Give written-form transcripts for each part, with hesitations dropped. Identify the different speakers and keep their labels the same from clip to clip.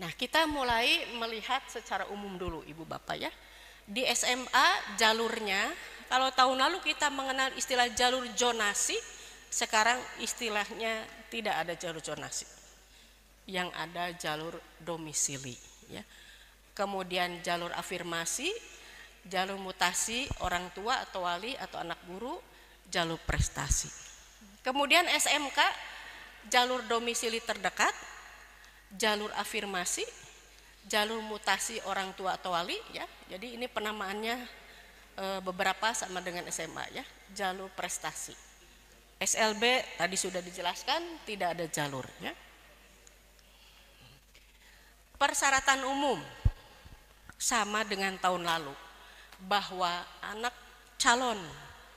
Speaker 1: Nah, kita mulai melihat secara umum dulu Ibu Bapak ya. Di SMA jalurnya, kalau tahun lalu kita mengenal istilah jalur zonasi, sekarang istilahnya tidak ada jalur zonasi. Yang ada jalur domisili ya. Kemudian jalur afirmasi, jalur mutasi orang tua atau wali atau anak guru, jalur prestasi. Kemudian SMK, jalur domisili terdekat, jalur afirmasi, jalur mutasi orang tua atau wali ya. Jadi ini penamaannya beberapa sama dengan SMA ya. Jalur prestasi. SLB tadi sudah dijelaskan tidak ada jalur ya. Persyaratan umum sama dengan tahun lalu, bahwa anak calon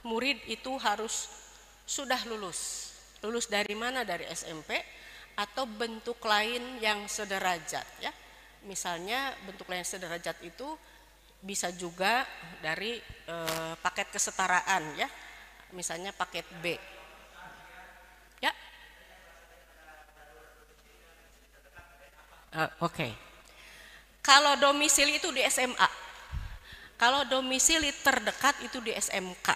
Speaker 1: murid itu harus sudah lulus. Lulus dari mana? Dari SMP atau bentuk lain yang sederajat ya. Misalnya bentuk lain sederajat itu bisa juga dari paket kesetaraan ya. Misalnya paket B. Ya. Oke. Kalau domisili itu di SMA. Kalau domisili terdekat itu di SMK.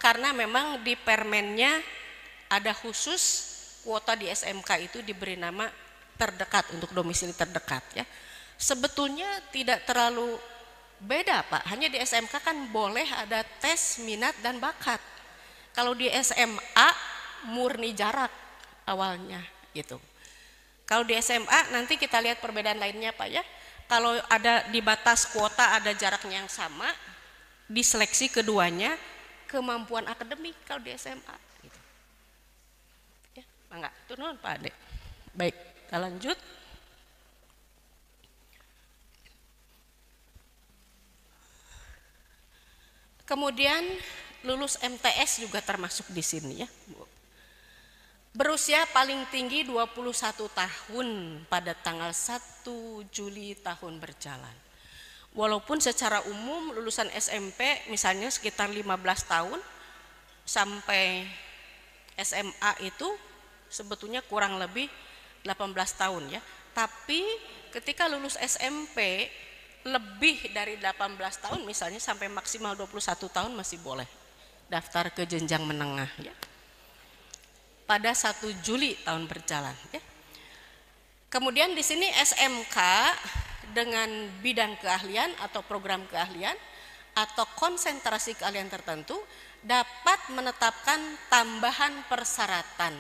Speaker 1: Karena memang di permennya ada khusus kuota di SMK itu diberi nama terdekat untuk domisili terdekat ya. Sebetulnya tidak terlalu beda Pak, hanya di SMK kan boleh ada tes minat dan bakat. Kalau di SMA murni jarak awalnya gitu. Kalau di SMA nanti kita lihat perbedaan lainnya Pak ya. Kalau ada di batas kuota ada jaraknya yang sama, diseleksi keduanya kemampuan akademik kalau di SMA gitu. Ya, enggak, turun Pak Ade. Baik, kita lanjut. Kemudian lulus MTS juga termasuk di sini ya. Berusia paling tinggi 21 tahun pada tanggal 1 Juli tahun berjalan. Walaupun secara umum lulusan SMP misalnya sekitar 15 tahun sampai SMA itu sebetulnya kurang lebih 18 tahun ya. Tapi ketika lulus SMP lebih dari 18 tahun misalnya sampai maksimal 21 tahun masih boleh daftar ke jenjang menengah ya. Pada 1 Juli tahun berjalan ya. Kemudian di sini SMK dengan bidang keahlian atau program keahlian atau konsentrasi keahlian tertentu dapat menetapkan tambahan persyaratan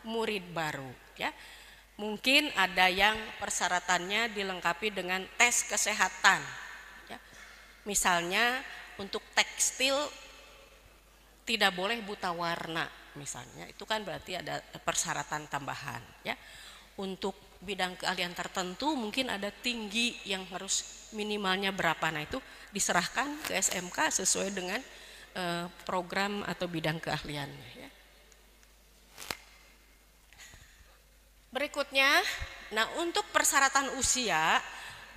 Speaker 1: murid baru ya. Mungkin ada yang persyaratannya dilengkapi dengan tes kesehatan ya. Misalnya untuk tekstil tidak boleh buta warna misalnya, itu kan berarti ada persyaratan tambahan ya. Untuk bidang keahlian tertentu mungkin ada tinggi yang harus minimalnya berapa, nah itu diserahkan ke SMK sesuai dengan program atau bidang keahliannya ya. Berikutnya, nah untuk persyaratan usia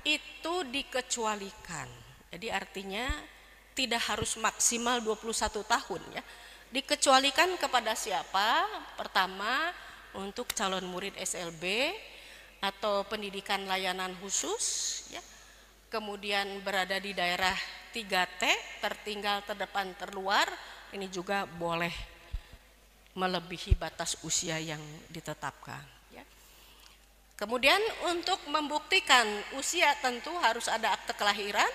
Speaker 1: itu dikecualikan. Jadi artinya tidak harus maksimal 21 tahun ya. Dikecualikan kepada siapa? Pertama, untuk calon murid SLB atau pendidikan layanan khusus ya. Kemudian berada di daerah 3T, tertinggal, terdepan, terluar, ini juga boleh melebihi batas usia yang ditetapkan ya. Kemudian untuk membuktikan usia tentu harus ada akte kelahiran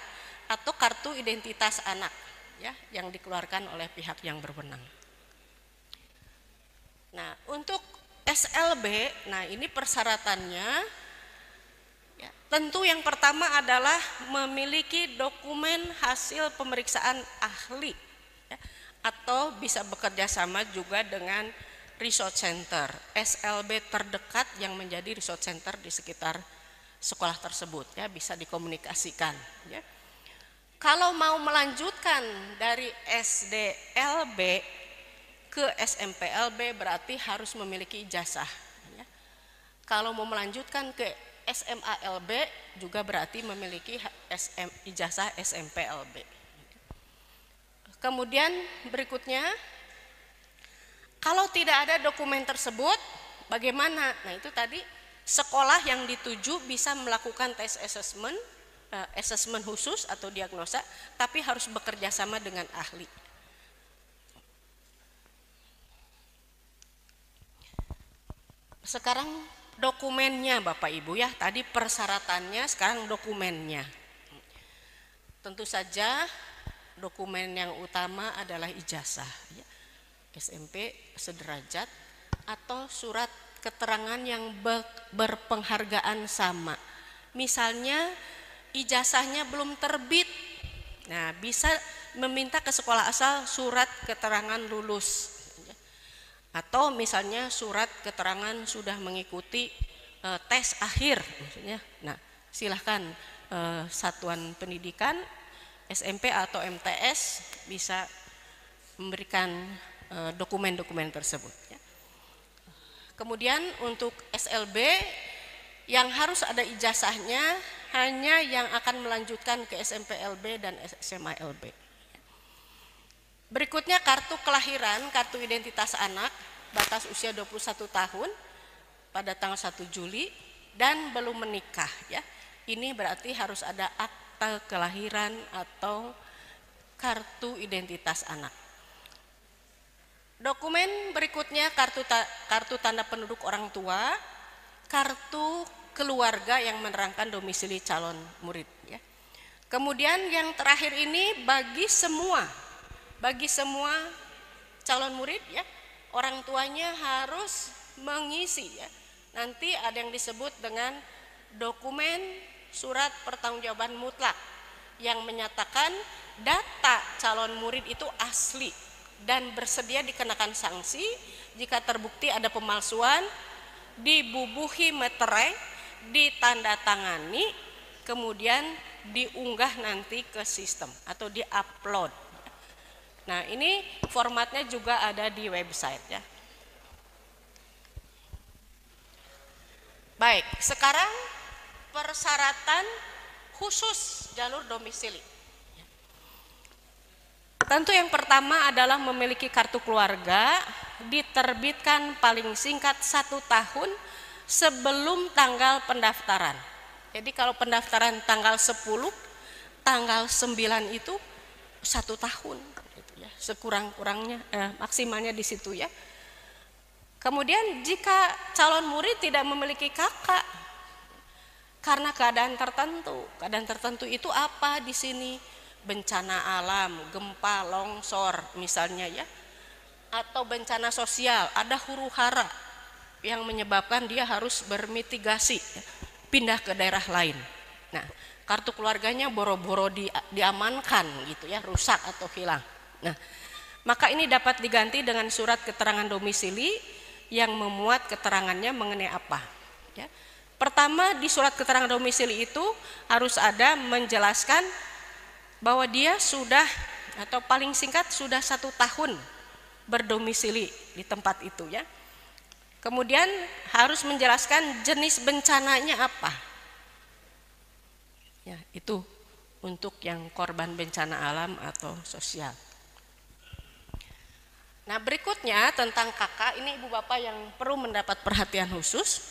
Speaker 1: atau kartu identitas anak ya yang dikeluarkan oleh pihak yang berwenang. Nah, untuk SLB, nah ini persyaratannya ya, tentu yang pertama adalah memiliki dokumen hasil pemeriksaan ahli ya, atau bisa bekerja sama juga dengan resource center SLB terdekat yang menjadi resource center di sekitar sekolah tersebut ya, bisa dikomunikasikan ya. Kalau mau melanjutkan dari SDLB ke SMPLB berarti harus memiliki ijazah ya. Kalau mau melanjutkan ke SMALB juga berarti memiliki ijazah SMPLB. Kemudian berikutnya, kalau tidak ada dokumen tersebut bagaimana? Nah itu tadi Sekolah yang dituju bisa melakukan tes assessment khusus atau diagnosa, tapi harus bekerja sama dengan ahli. Sekarang dokumennya Bapak Ibu ya, tadi persyaratannya, sekarang dokumennya. Tentu saja dokumen yang utama adalah ijazah ya. SMP sederajat atau surat keterangan yang berpenghargaan sama. Misalnya ijazahnya belum terbit, nah bisa meminta ke sekolah asal surat keterangan lulus. Atau misalnya surat keterangan sudah mengikuti tes akhir maksudnya. Nah, silahkan satuan pendidikan SMP atau MTS bisa memberikan dokumen-dokumen tersebut ya. Kemudian untuk SLB yang harus ada ijazahnya hanya yang akan melanjutkan ke SMP LB dan SMA LB. Berikutnya kartu kelahiran, kartu identitas anak, batas usia 21 tahun pada tanggal 1 Juli dan belum menikah ya. Ini berarti harus ada akta kelahiran atau kartu identitas anak. Dokumen berikutnya kartu tanda penduduk orang tua, kartu keluarga yang menerangkan domisili calon murid ya. Kemudian yang terakhir ini bagi semua calon murid ya, orang tuanya harus mengisi ya. Nanti ada yang disebut dengan dokumen surat pertanggungjawaban mutlak yang menyatakan data calon murid itu asli dan bersedia dikenakan sanksi jika terbukti ada pemalsuan, dibubuhi meterai, ditandatangani, kemudian diunggah nanti ke sistem atau diupload. Nah, ini formatnya juga ada di website ya. Baik, sekarang persyaratan khusus jalur domisili. Tentu yang pertama adalah memiliki kartu keluarga, diterbitkan paling singkat 1 tahun sebelum tanggal pendaftaran. Jadi kalau pendaftaran tanggal 10, tanggal 9 itu 1 tahun. Sekurang-kurangnya maksimalnya di situ ya. Kemudian jika calon murid tidak memiliki kakak karena keadaan tertentu itu apa di sini? Bencana alam, gempa, longsor misalnya ya. Atau bencana sosial, ada huru-hara yang menyebabkan dia harus bermitigasi ya, pindah ke daerah lain. Nah, kartu keluarganya boro-boro diamankan gitu ya, rusak atau hilang. Nah, maka ini dapat diganti dengan surat keterangan domisili yang memuat keterangannya mengenai apa ya. Pertama, di surat keterangan domisili itu harus ada menjelaskan bahwa dia sudah atau paling singkat sudah 1 tahun berdomisili di tempat itu ya. Kemudian harus menjelaskan jenis bencananya apa ya, itu untuk yang korban bencana alam atau sosial. Nah, berikutnya tentang kakak, ini ibu bapak yang perlu mendapat perhatian khusus.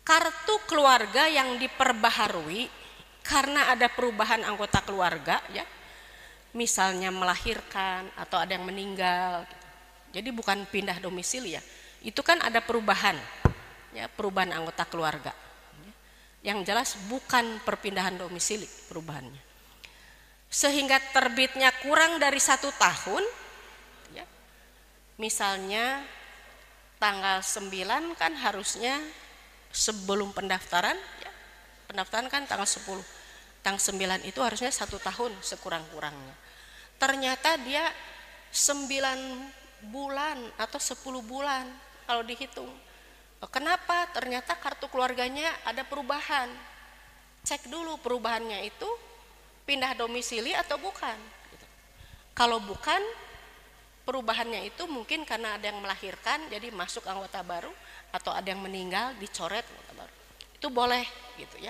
Speaker 1: Kartu keluarga yang diperbaharui karena ada perubahan anggota keluarga ya. Misalnya melahirkan atau ada yang meninggal. Jadi bukan pindah domisili ya. Itu kan ada perubahan ya, perubahan anggota keluarga. Yang jelas bukan perpindahan domisili perubahannya. Sehingga terbitnya kurang dari 1 tahun. Misalnya tanggal 9 kan harusnya sebelum pendaftaran ya. Pendaftaran kan tanggal 10. Tanggal 9 itu harusnya 1 tahun sekurang-kurangnya. Ternyata dia 9 bulan atau 10 bulan kalau dihitung. Kenapa? Ternyata kartu keluarganya ada perubahan. Cek dulu perubahannya itu pindah domisili atau bukan. Kalau bukan, perubahannya itu mungkin karena ada yang melahirkan jadi masuk anggota baru, atau ada yang meninggal dicoret anggota baru. Itu boleh gitu ya,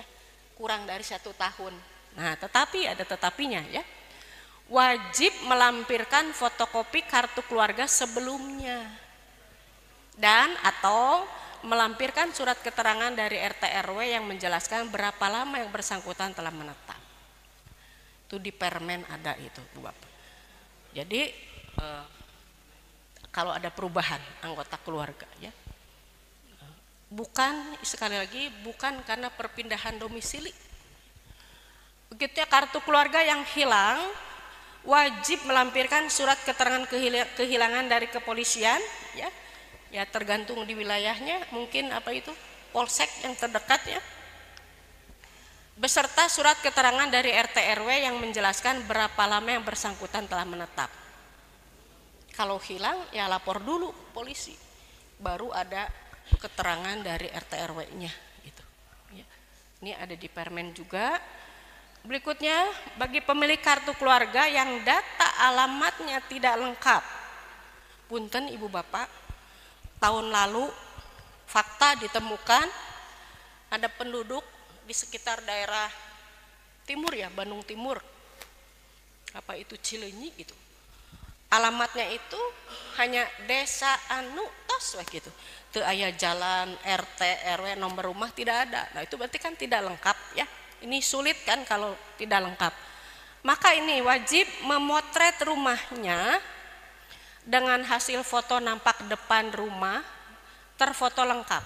Speaker 1: kurang dari 1 tahun. Nah, tetapi ada tetapinya ya. Wajib melampirkan fotokopi kartu keluarga sebelumnya dan atau melampirkan surat keterangan dari RT RW yang menjelaskan berapa lama yang bersangkutan telah menetap. Itu di permen ada itu, Bu Bapak. Jadi kalau ada perubahan anggota keluarga ya, bukan, sekali lagi, bukan karena perpindahan domisili. Begitu ya, kartu keluarga yang hilang wajib melampirkan surat keterangan kehilangan dari kepolisian ya. Ya tergantung di wilayahnya, mungkin apa itu polsek yang terdekat ya, beserta surat keterangan dari RT RW yang menjelaskan berapa lama yang bersangkutan telah menetap. Kalau hilang ya lapor dulu polisi, baru ada keterangan dari RT RW-nya gitu ya. Ini ada di permen juga. Berikutnya, bagi pemilik kartu keluarga yang data alamatnya tidak lengkap, punten Ibu Bapak, tahun lalu fakta ditemukan ada penduduk di sekitar daerah timur ya, Bandung Timur, apa itu Cileunyi gitu, alamatnya itu hanya desa anu tos gitu, teu aya jalan, RT RW, nomor rumah tidak ada. Nah itu berarti kan tidak lengkap ya. Ini sulit kan kalau tidak lengkap. Maka ini wajib memotret rumahnya dengan hasil foto nampak depan rumah terfoto lengkap,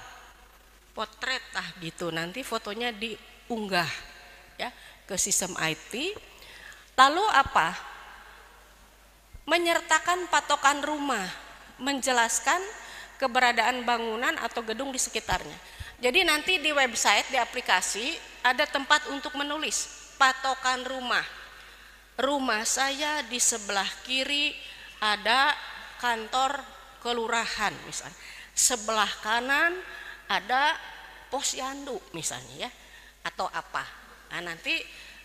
Speaker 1: potret gitu, nanti fotonya diunggah ya ke sistem IT. Lalu apa, menyertakan patokan rumah, menjelaskan keberadaan bangunan atau gedung di sekitarnya. Jadi nanti di website, di aplikasi ada tempat untuk menulis patokan rumah. Rumah saya di sebelah kiri ada kantor kelurahan misalnya, sebelah kanan ada posyandu misalnya ya, atau apa. Nah, nanti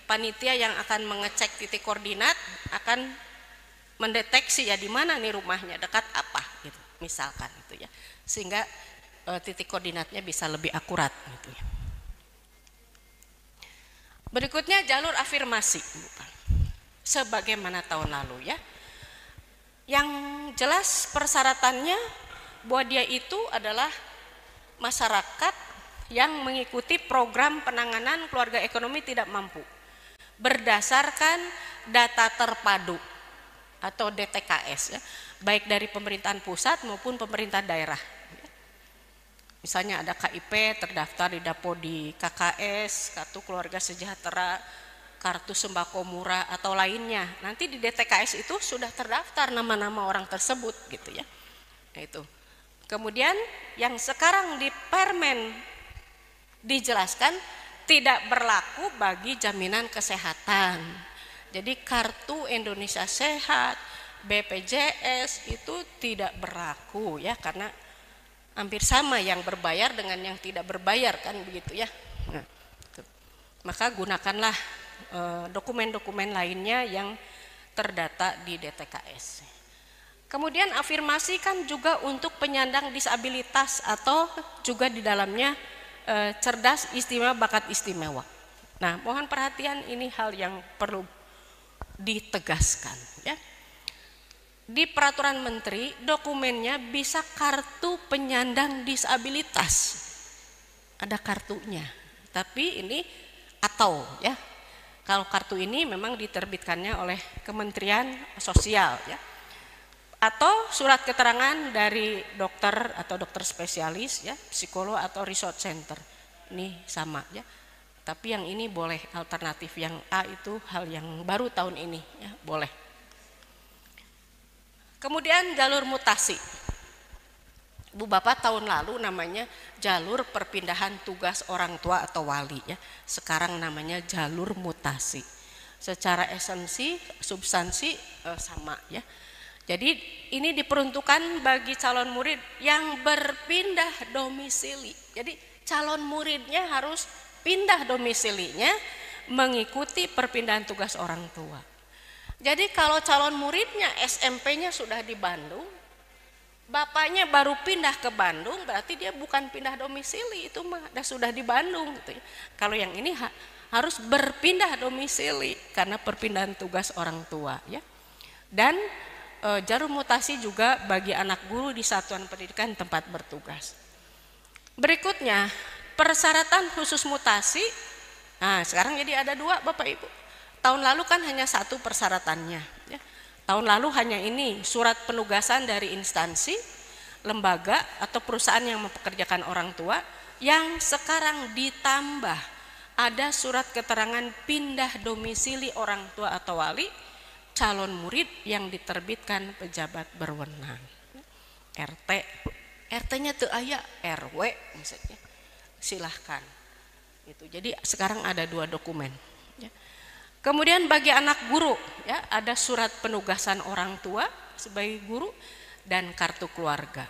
Speaker 1: panitia yang akan mengecek titik koordinat akan mendeteksi ya di mana nih rumahnya, dekat apa gitu misalkan itu ya, sehingga titik koordinatnya bisa lebih akurat gitu ya. Berikutnya jalur afirmasi, sebagaimana tahun lalu ya. Yang jelas persyaratannya bahwa dia itu adalah masyarakat yang mengikuti program penanganan keluarga ekonomi tidak mampu berdasarkan data terpadu atau DTKS ya, baik dari pemerintahan pusat maupun pemerintah daerah. Misalnya ada KIP terdaftar di Dapodi KKS, kartu keluarga sejahtera, kartu sembako murah atau lainnya. Nanti di DTKS itu sudah terdaftar nama-nama orang tersebut gitu ya. Nah, itu. Kemudian yang sekarang di permen dijelaskan tidak berlaku bagi jaminan kesehatan. Jadi kartu Indonesia Sehat, BPJS itu tidak berlaku ya, karena hampir sama yang berbayar dengan yang tidak berbayar kan begitu ya. Nah, maka gunakanlah dokumen-dokumen lainnya yang terdata di DTKS. Kemudian afirmasi kan juga untuk penyandang disabilitas atau juga di dalamnya cerdas istimewa bakat istimewa. Nah, mohon perhatian, ini hal yang perlu ditegaskan ya. Di peraturan menteri dokumennya bisa kartu penyandang disabilitas, ada kartunya, tapi ini atau ya, kalau kartu ini memang diterbitkannya oleh Kementerian Sosial ya, atau surat keterangan dari dokter atau dokter spesialis ya, psikolog atau resort center, ini sama ya. Tapi yang ini boleh alternatif, yang A itu hal yang baru tahun ini ya, boleh. Kemudian jalur mutasi, Bu Bapak, tahun lalu namanya jalur perpindahan tugas orang tua atau wali ya, sekarang namanya jalur mutasi. Secara esensi, substansi sama ya. Jadi ini diperuntukkan bagi calon murid yang berpindah domisili. Jadi calon muridnya harus pindah domisilinya mengikuti perpindahan tugas orang tua. Jadi kalau calon muridnya SMP-nya sudah di Bandung, bapaknya baru pindah ke Bandung, berarti dia bukan pindah domisili, itu mah sudah di Bandung gitu ya. Kalau yang ini harus berpindah domisili karena perpindahan tugas orang tua ya. Dan jalur mutasi juga bagi anak guru di satuan pendidikan tempat bertugas. Berikutnya, persyaratan khusus mutasi. Nah, sekarang jadi ada 2 Bapak Ibu. Tahun lalu kan hanya 1 persyaratannya. Ya. Tahun lalu hanya ini, surat penugasan dari instansi, lembaga atau perusahaan yang mempekerjakan orang tua. Yang sekarang ditambah ada surat keterangan pindah domisili orang tua atau wali calon murid yang diterbitkan pejabat berwenang. RT, RT-nya teu aya, RW misalnya. Silahkan. Itu. Jadi sekarang ada 2 dokumen. Ya. Kemudian bagi anak guru, ya, ada surat penugasan orang tua sebagai guru dan kartu keluarga.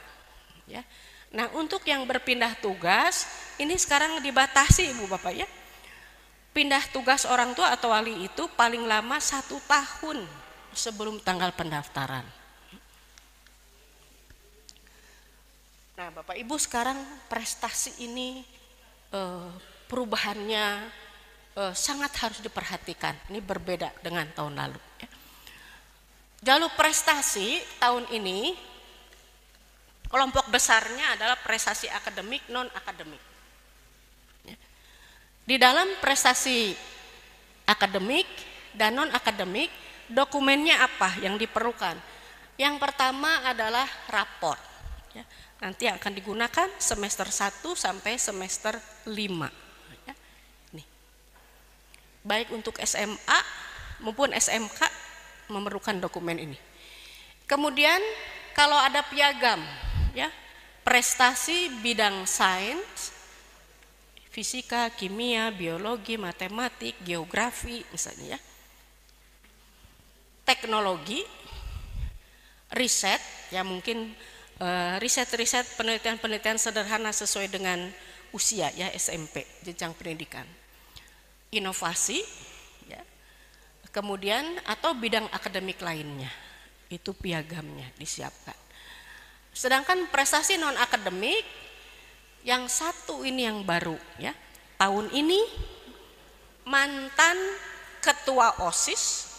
Speaker 1: Ya. Nah, untuk yang berpindah tugas, ini sekarang dibatasi Ibu Bapak ya. Pindah tugas orang tua atau wali itu paling lama 1 tahun sebelum tanggal pendaftaran. Nah, Bapak Ibu sekarang prestasi ini perubahannya sangat harus diperhatikan. Ini berbeda dengan tahun lalu. Ya. Jalur prestasi tahun ini kelompok besarnya adalah prestasi akademik, non akademik. Ya. Di dalam prestasi akademik dan non akademik, dokumennya apa yang diperlukan? Yang pertama adalah rapor. Ya. Nanti akan digunakan semester 1 sampai semester 5. Ya. Nih. Baik untuk SMA maupun SMK memerlukan dokumen ini. Kemudian kalau ada piagam, ya, prestasi bidang sains, fisika, kimia, biologi, matematik, geografi misalnya ya. Teknologi, riset, ya mungkin riset-riset penelitian-penelitian sederhana sesuai dengan usia ya SMP, jenjang pendidikan. Inovasi, ya. Kemudian atau bidang akademik lainnya. Itu piagamnya disiapkan. Sedangkan prestasi non akademik yang 1 ini yang baru ya. Tahun ini mantan ketua OSIS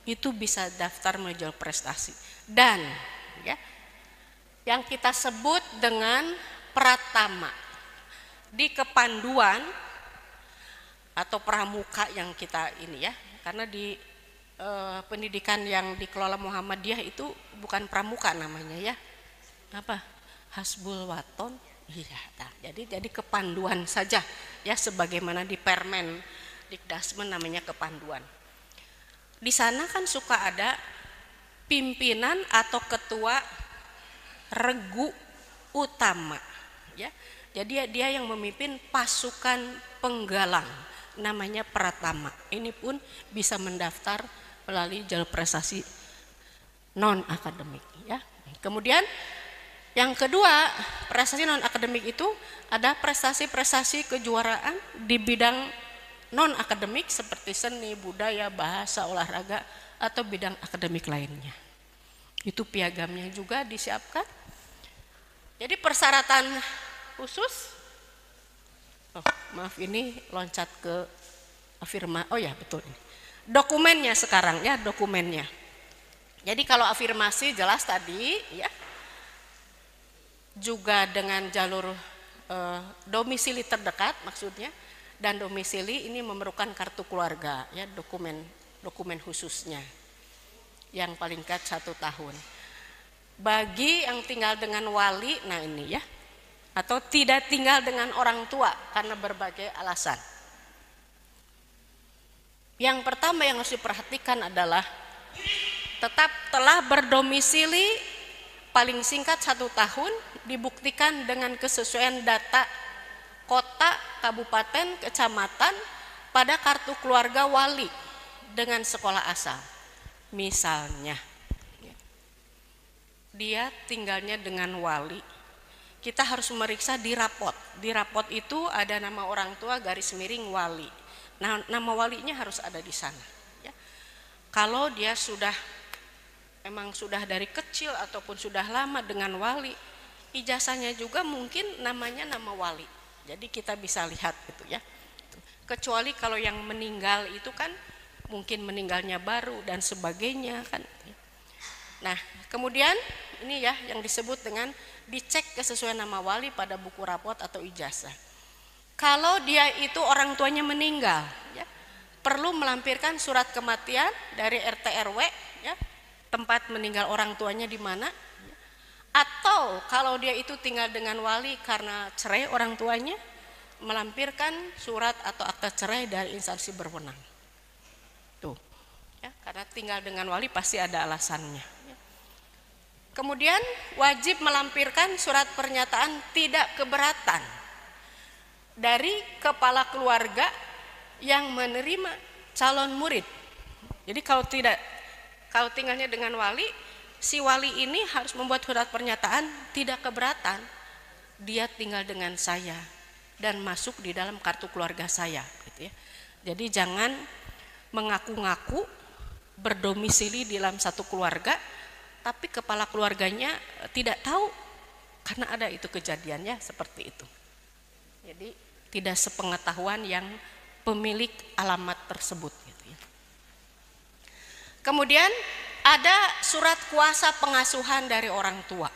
Speaker 1: itu bisa daftar menuju prestasi. Dan ya, yang kita sebut dengan pratama di kepanduan atau pramuka yang kita ini ya, karena di pendidikan yang dikelola Muhammadiyah itu bukan pramuka namanya ya, apa, hasbul waton. Iya, nah, jadi kepanduan saja ya, sebagaimana di Permen Dikdasmen namanya kepanduan. Di sana kan suka ada pimpinan atau ketua regu utama ya. Jadi dia yang memimpin pasukan penggalang namanya pratama. Ini pun bisa mendaftar melalui jalur prestasi non akademik ya. Kemudian yang kedua, prestasi non akademik itu ada prestasi-prestasi kejuaraan di bidang non akademik seperti seni, budaya, bahasa, olahraga atau bidang akademik lainnya. Itu piagamnya juga disiapkan. Jadi persyaratan khusus, maaf ini loncat ke afirmasi. Oh ya betul ini. Dokumennya sekarang ya, dokumennya. Jadi kalau afirmasi jelas tadi ya, juga dengan jalur domisili terdekat maksudnya, dan domisili ini memerlukan kartu keluarga ya, dokumen khususnya yang paling dekat 1 tahun. Bagi yang tinggal dengan wali, nah ini ya, atau tidak tinggal dengan orang tua karena berbagai alasan. Yang pertama yang harus diperhatikan adalah tetap telah berdomisili paling singkat 1 tahun, dibuktikan dengan kesesuaian data kota, kabupaten, kecamatan pada kartu keluarga wali dengan sekolah asal. Misalnya dia tinggalnya dengan wali, kita harus memeriksa di rapot. Di rapot itu ada nama orang tua garis miring wali. Nah, nama walinya harus ada di sana ya. Kalau dia memang sudah dari kecil ataupun sudah lama dengan wali, ijazahnya juga mungkin namanya nama wali. Jadi kita bisa lihat gitu ya. Kecuali kalau yang meninggal itu kan mungkin meninggalnya baru dan sebagainya kan. Nah, kemudian ini ya yang disebut dengan dicek kesesuaian nama wali pada buku rapot atau ijazah. Kalau dia itu orang tuanya meninggal, ya, perlu melampirkan surat kematian dari RT RW, ya, tempat meninggal orang tuanya di mana. Atau kalau dia itu tinggal dengan wali karena cerai orang tuanya, melampirkan surat atau akta cerai dari instansi berwenang. Tuh, ya, karena tinggal dengan wali pasti ada alasannya. Kemudian wajib melampirkan surat pernyataan tidak keberatan dari kepala keluarga yang menerima calon murid. Jadi kalau tinggalnya dengan wali, si wali ini harus membuat surat pernyataan tidak keberatan. Dia tinggal dengan saya dan masuk di dalam kartu keluarga saya, gitu ya. Jadi jangan mengaku-ngaku berdomisili di dalam satu keluarga, tapi kepala keluarganya tidak tahu karena ada itu kejadiannya seperti itu. Jadi tidak sepengetahuan yang pemilik alamat tersebut, gitu ya. Kemudian ada surat kuasa pengasuhan dari orang tua.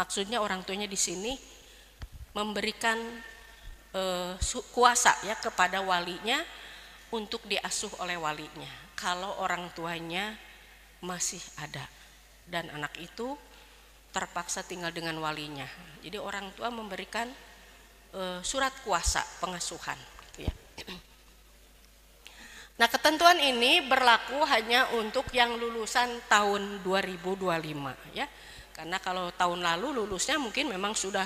Speaker 1: Maksudnya orang tuanya di sini memberikan kuasa ya kepada walinya untuk diasuh oleh walinya. Kalau orang tuanya masih ada dan anak itu terpaksa tinggal dengan walinya. Jadi orang tua memberikan surat kuasa pengasuhan, gitu ya. Nah, ketentuan ini berlaku hanya untuk yang lulusan tahun 2025 ya. Karena kalau tahun lalu lulusnya mungkin memang sudah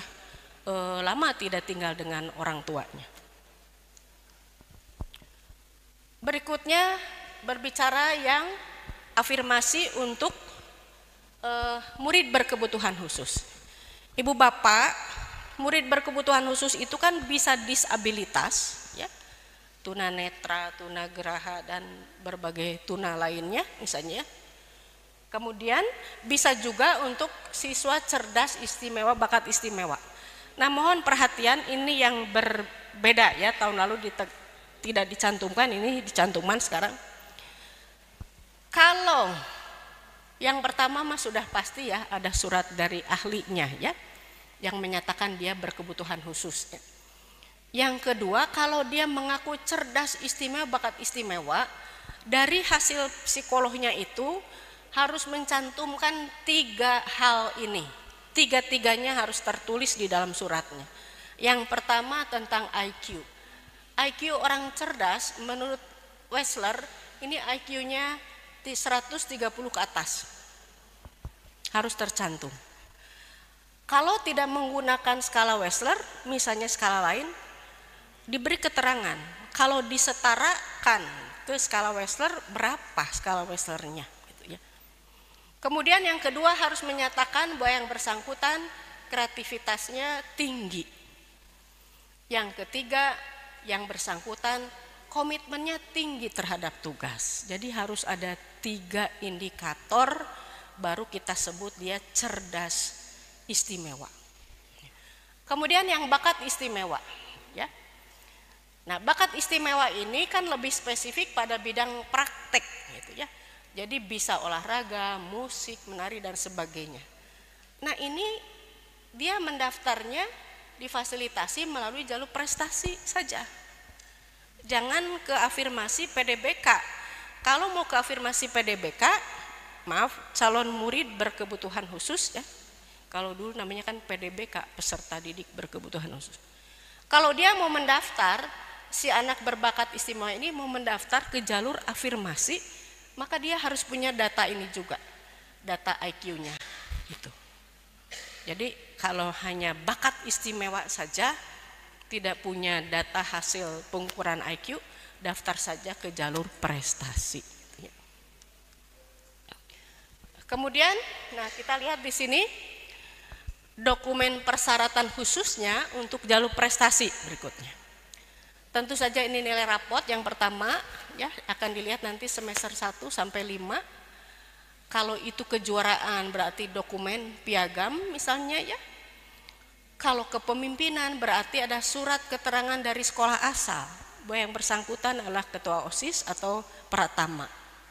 Speaker 1: lama tidak tinggal dengan orang tuanya. Berikutnya berbicara yang afirmasi untuk murid berkebutuhan khusus. Ibu bapak, murid berkebutuhan khusus itu kan bisa disabilitas ya, tunanetra, tunagraha dan berbagai tuna lainnya misalnya. Kemudian bisa juga untuk siswa cerdas istimewa, bakat istimewa. Nah, mohon perhatian, ini yang berbeda ya, tahun lalu tidak dicantumkan, ini dicantumkan sekarang. Kalau yang pertama mah sudah pasti ya, ada surat dari ahlinya ya yang menyatakan dia berkebutuhan khusus. Yang kedua, kalau dia mengaku cerdas istimewa, bakat istimewa, dari hasil psikolognya itu harus mencantumkan 3 hal ini. 3-tiganya harus tertulis di dalam suratnya. Yang pertama tentang IQ. IQ orang cerdas menurut Wechsler ini IQ-nya di 130 ke atas. Harus tercantum. Kalau tidak menggunakan skala Wechsler, misalnya skala lain, diberi keterangan. Kalau disetarakan ke skala Wechsler, berapa skala Wechslernya? Gitu ya. Kemudian yang kedua harus menyatakan bahwa yang bersangkutan kreativitasnya tinggi. Yang ketiga, yang bersangkutan komitmennya tinggi terhadap tugas. Jadi harus ada 3 indikator baru kita sebut dia cerdas istimewa. Kemudian yang bakat istimewa ya. Nah, bakat istimewa ini kan lebih spesifik pada bidang praktek gitu ya. Jadi bisa olahraga, musik, menari dan sebagainya. Nah, ini dia mendaftarnya difasilitasi melalui jalur prestasi saja. Jangan ke afirmasi PDBK. Kalau mau ke afirmasi PDBK, maaf, calon murid berkebutuhan khusus ya. Kalau dulu namanya kan PDBK, peserta didik berkebutuhan khusus. Kalau dia mau mendaftar, si anak berbakat istimewa ini mau mendaftar ke jalur afirmasi, maka dia harus punya data ini juga, data IQ-nya gitu. Jadi kalau hanya bakat istimewa saja, tidak punya data hasil pengukuran IQ, daftar saja ke jalur prestasi. Kemudian, nah kita lihat di sini dokumen persyaratan khususnya untuk jalur prestasi berikutnya. Tentu saja ini nilai rapot yang pertama ya, akan dilihat nanti semester 1 sampai 5. Kalau itu kejuaraan berarti dokumen piagam misalnya ya. Kalau kepemimpinan berarti ada surat keterangan dari sekolah asal bahwa yang bersangkutan adalah ketua OSIS atau pratama.